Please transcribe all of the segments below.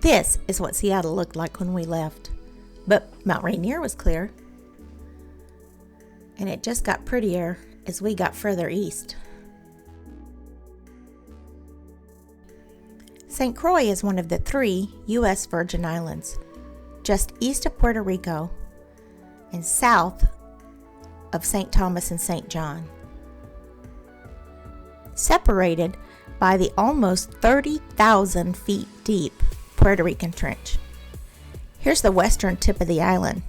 This is what Seattle looked like when we left. But Mount Rainier was clear. And it just got prettier as we got further east. St Croix is one of the 3 U.S. Virgin Islands, just east of Puerto Rico and south of St. Thomas and St. John, separated by the almost 30,000 feet deep Puerto Rican Trench. Here's the western tip of the island.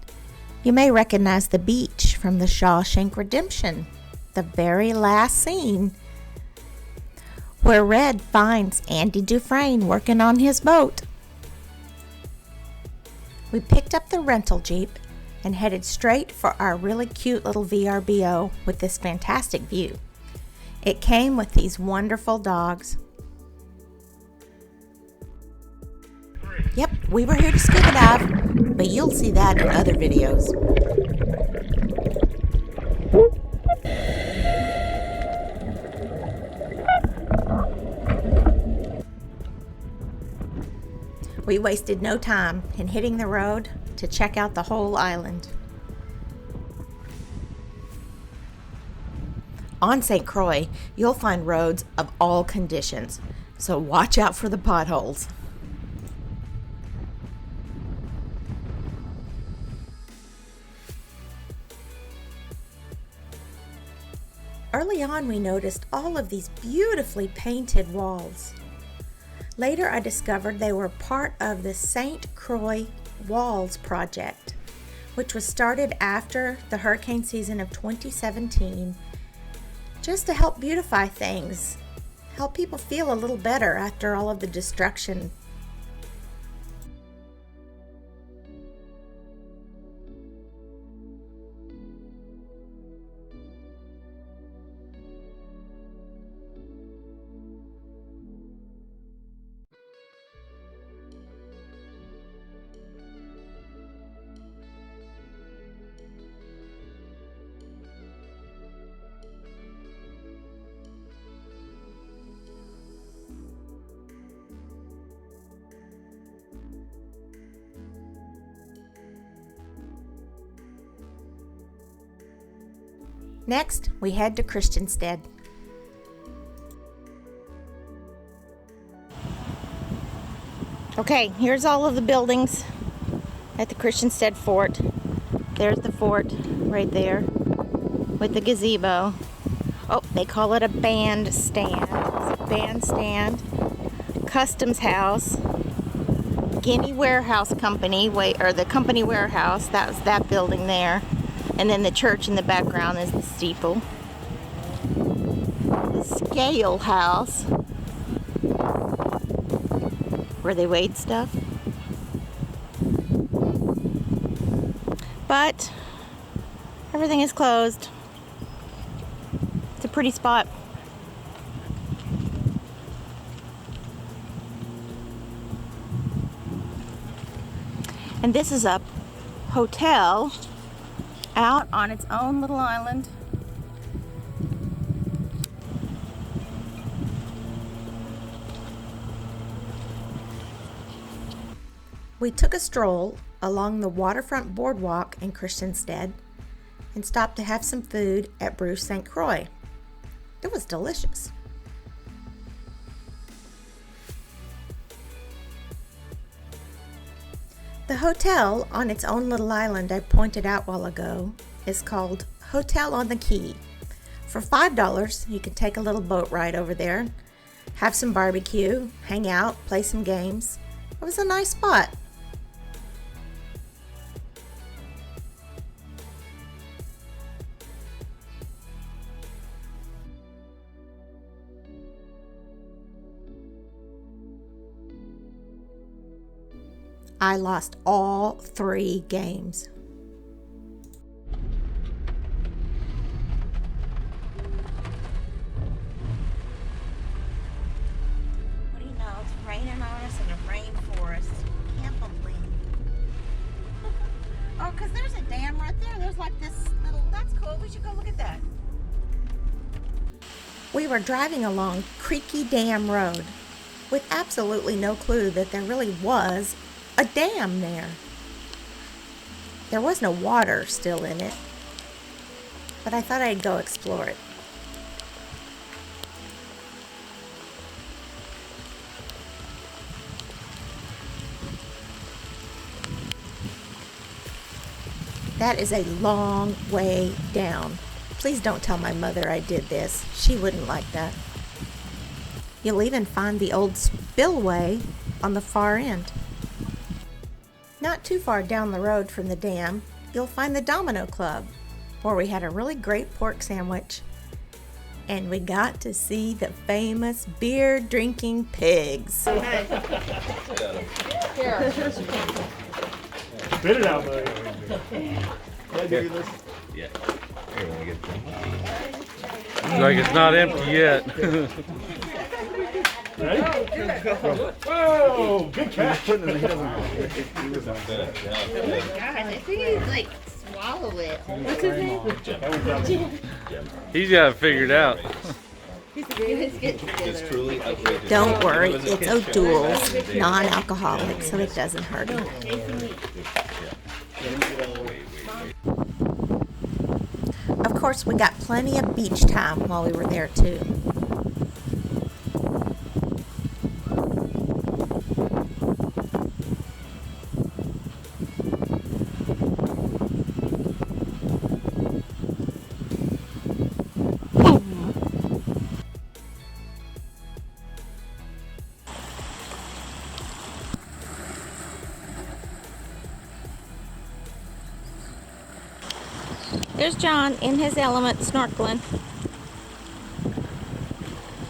You may recognize the beach from the Shawshank Redemption, the very last scene where Red finds Andy Dufresne working on his boat. We picked up the rental Jeep and headed straight for our really cute little VRBO with this fantastic view. It came with these wonderful dogs. Yep, we were here to scuba dive, but you'll see that in other videos. We wasted no time in hitting the road to check out the whole island. On St. Croix, you'll find roads of all conditions, so watch out for the potholes. Early on, we noticed all of these beautifully painted walls. Later, I discovered they were part of the St. Croix Walls project, which was started after the hurricane season of 2017, just to help beautify things, help people feel a little better after all of the destruction. Next, we head to Christiansted. Okay, here's all of the buildings at the Christiansted Fort. There's the fort right there with the gazebo. Oh, they call it a bandstand. It's a bandstand, customs house, Guinea Warehouse Company, or the company warehouse. That was that building there. And then the church in the background is the steeple. The scale house, where they weighed stuff. But everything is closed. It's a pretty spot. And this is a hotel out on its own little island. We took a stroll along the waterfront boardwalk in Christiansted and stopped to have some food at Bruce St. Croix. It was delicious. The hotel on its own little island I pointed out a while ago is called Hotel on the Key. For $5, you can take a little boat ride over there, have some barbecue, hang out, play some games. It was a nice spot. I lost all 3 games. What do you know? It's raining on us in a rainforest. Can't believe. Oh, because there's a dam right there. There's like this little, that's cool. We should go look at that. We were driving along Creaky Dam Road. with absolutely no clue that there really was a dam there. There was no water still in it, but I thought I'd go explore it. That is a long way down. Please don't tell my mother I did this. She wouldn't like that. You'll even find the old spillway on the far end. Not too far down the road from the dam, you'll find the Domino Club, where we had a really great pork sandwich. And we got to see the famous beer-drinking pigs. Here. Spit it out, buddy. Can I give you this? Yeah. Here, let me get some. Looks like it's not empty yet. Ready? Whoa! Good catch. Gosh, I think he'd like swallow it. What's his name? He's got it figured out. It's truly outrageous. Don't worry, it's O'Doul's, non-alcoholic, so it doesn't hurt him. Of course, we got plenty of beach time while we were there too. There's John in his element snorkeling.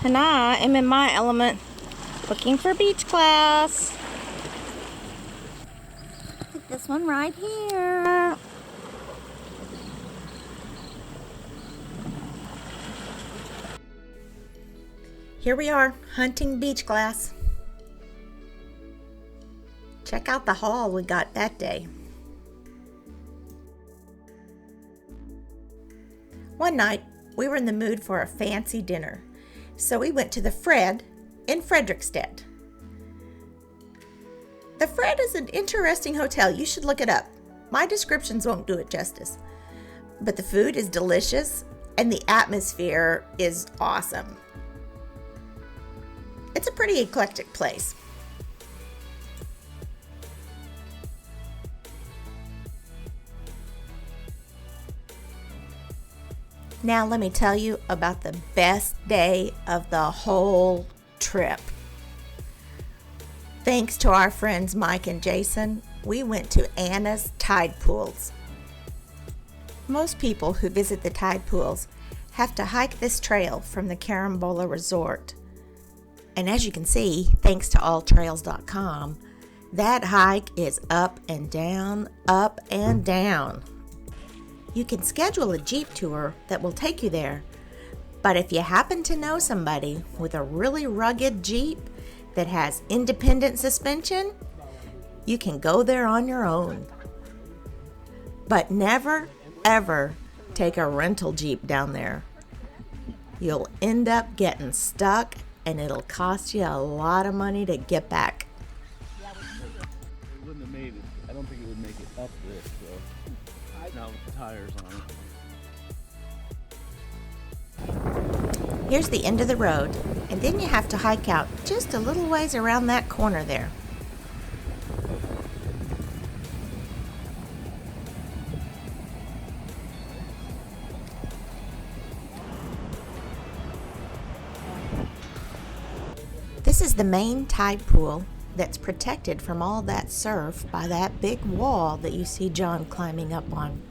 And I am in my element looking for beach class. Like this one right here. Here we are, hunting beach glass. Check out the haul we got that day. One night, we were in the mood for a fancy dinner, so we went to the Fred in Frederiksted. The Fred is an interesting hotel. You should look it up. My descriptions won't do it justice. But the food is delicious, and the atmosphere is awesome. It's a pretty eclectic place. Now let me tell you about the best day of the whole trip. Thanks to our friends Mike and Jason, we went to Anna's Tide Pools. Most people who visit the tide pools have to hike this trail from the Carambola Resort. And as you can see, thanks to alltrails.com, that hike is up and down, up and down. You can schedule a Jeep tour that will take you there, but if you happen to know somebody with a really rugged Jeep that has independent suspension, you can go there on your own. But never, ever take a rental Jeep down there. You'll end up getting stuck and it'll cost you a lot of money to get back. It wouldn't have made it. I don't think it would make it up this, so not with the tires on it. Here's the end of the road, and then you have to hike out just a little ways around that corner there. This is the main tide pool that's protected from all that surf by that big wall that you see John climbing up on.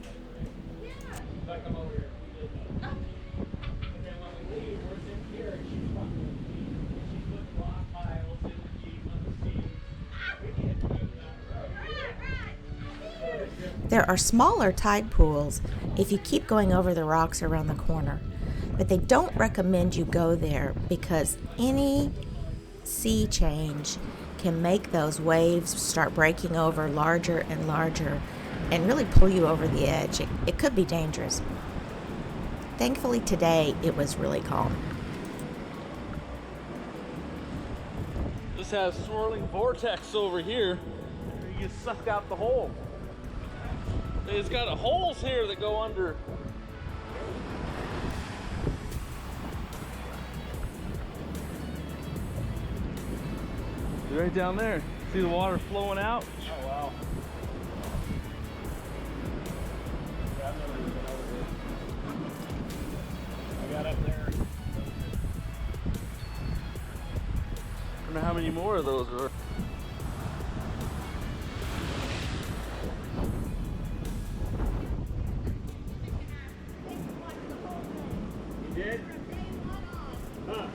There are smaller tide pools if you keep going over the rocks around the corner, but they don't recommend you go there because any sea change can make those waves start breaking over larger and larger and really pull you over the edge. It could be dangerous. Thankfully today it was really calm. just have swirling vortex over here. You get sucked out the hole. It's got holes here that go under. Right down there. See the water flowing out? Oh wow. Yeah, I've never been over here. I got up there. I don't know how many more of those are. You did? Huh.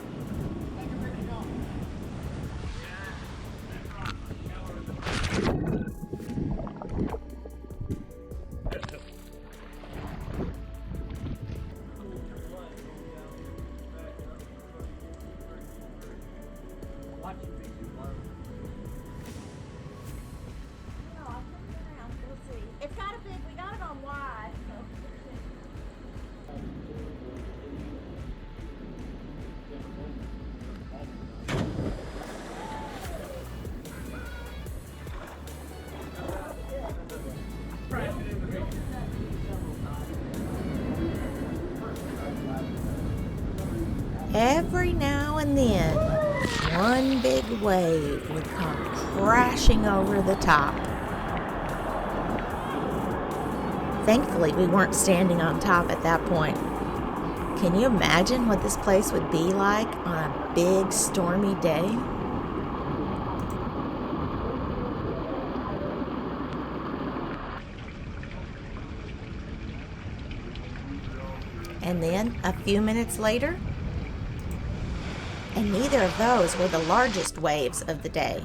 It's got a big, we got it on wide. Every now and then, one big wave would come crashing over the top. Thankfully, we weren't standing on top at that point. Can you imagine what this place would be like on a big stormy day? And then, a few minutes later, and neither of those were the largest waves of the day.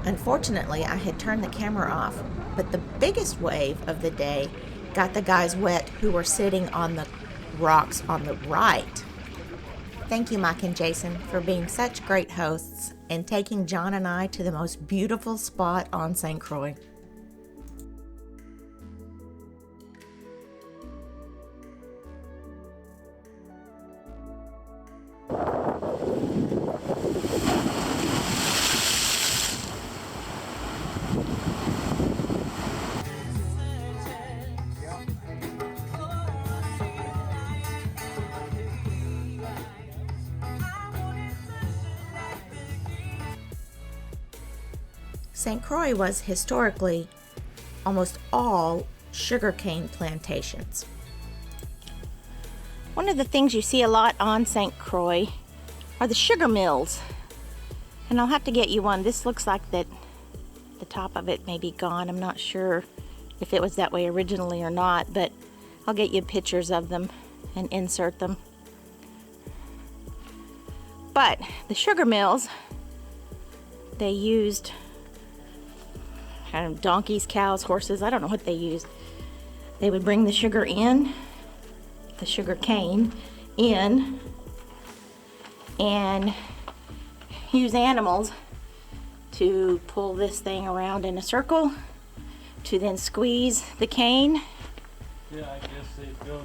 Unfortunately, I had turned the camera off, but the biggest wave of the day got the guys wet who were sitting on the rocks on the right. Thank you, Mike and Jason, for being such great hosts and taking John and I to the most beautiful spot on St. Croix. St. Croix was historically almost all sugarcane plantations. One of the things you see a lot on St. Croix are the sugar mills. And I'll have to get you one. This looks like that the top of it may be gone. I'm not sure if it was that way originally or not, but I'll get you pictures of them and insert them. But the sugar mills, they used kind of donkeys, cows, horses, I don't know what they used. They would bring the sugar in, the sugar cane in, and use animals to pull this thing around in a circle to then squeeze the cane. Yeah, I guess they'd go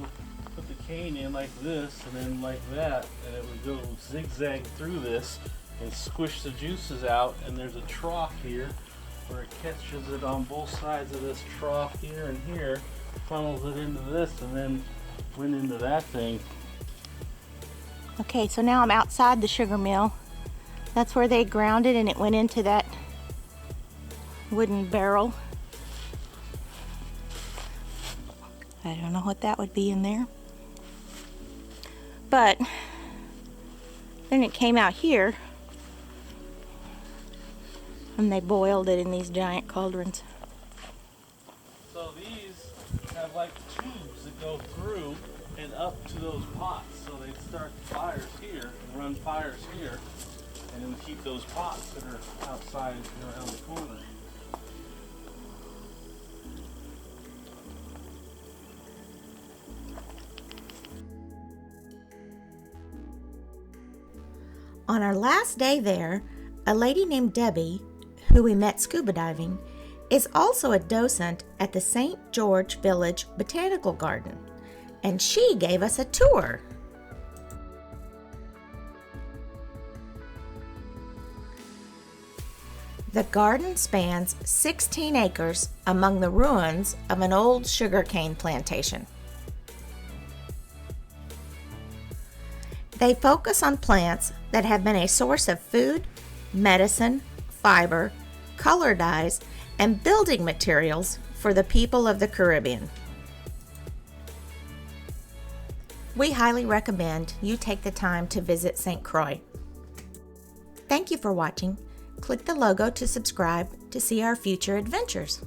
put the cane in like this and then like that, and it would go zigzag through this and squish the juices out, and there's a trough here where it catches it on both sides of this trough here and here, funnels it into this, and then went into that thing. Okay, so now I'm outside the sugar mill. That's where they ground it and it went into that wooden barrel. I don't know what that would be in there. But then it came out here and they boiled it in these giant cauldrons. So these have like tubes that go through and up to those pots. So they start fires here and run fires here, and then keep those pots that are outside and around the corner. On our last day there, a lady named Debbie, who we met scuba diving, is also a docent at the St. George Village Botanical Garden, and she gave us a tour. The garden spans 16 acres among the ruins of an old sugarcane plantation. They focus on plants that have been a source of food, medicine, fiber, color dyes, and building materials for the people of the Caribbean. We highly recommend you take the time to visit St. Croix. Thank you for watching. Click the logo to subscribe to see our future adventures.